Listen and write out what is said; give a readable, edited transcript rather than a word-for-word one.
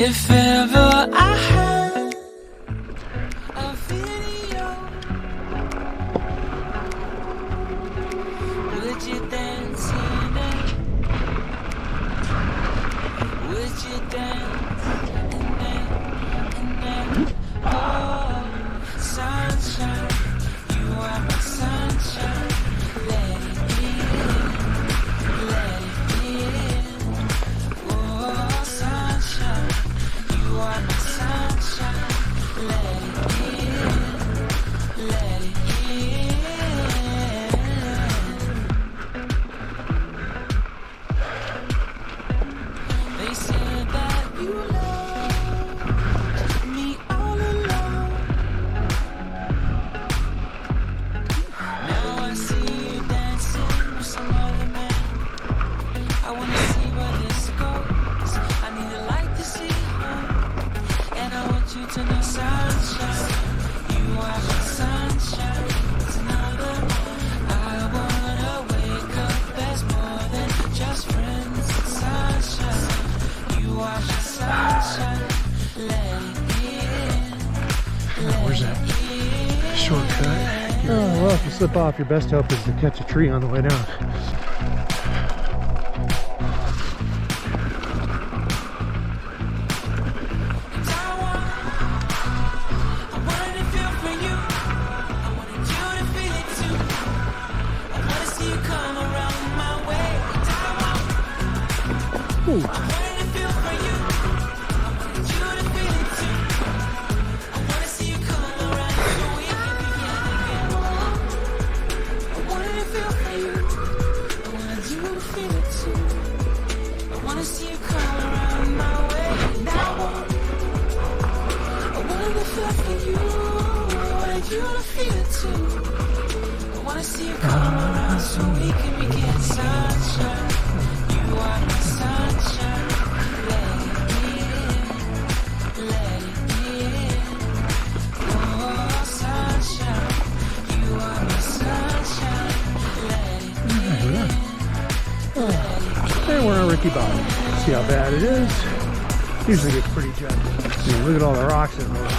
If ever I had a video, would you dance in it? Would you dance in it? Oh, sunshine, you are my sunshine. Let it in. Oh, sunshine, you are my sunshine. Let it in. They said that you love me all alone. Now I see you dancing with some other man. I wanna see where this goes. I need a light to see home. And I want you to know, sunshine, you are my sunshine. It's another one. I wanna wake up as more than just friends. Sunshine, you are my sunshine. Let it in. Where's that shortcut? Oh, well, if you slip off, your best hope is to catch a tree on the way down. I wanted to feel for you. I wanted you to feel it too. I wanna see you come around my way. I Ooh. wanted to feel for you. I wanted you to feel it too. I wanna see you come around so we can begin again. I wanted to feel for you. I wanted you to feel it too. I wanna see you come around my way. Now I wanted to feel for you. I wanted you to feel it too. I wanna see you come around so we can begin. Sunshine, you are my sunshine. Let it in. Oh, sunshine, you are my sunshine. Let it in. And we're on Ricky Bottom. See how bad it is. Usually gets pretty judgy. Look at all the rocks in the road.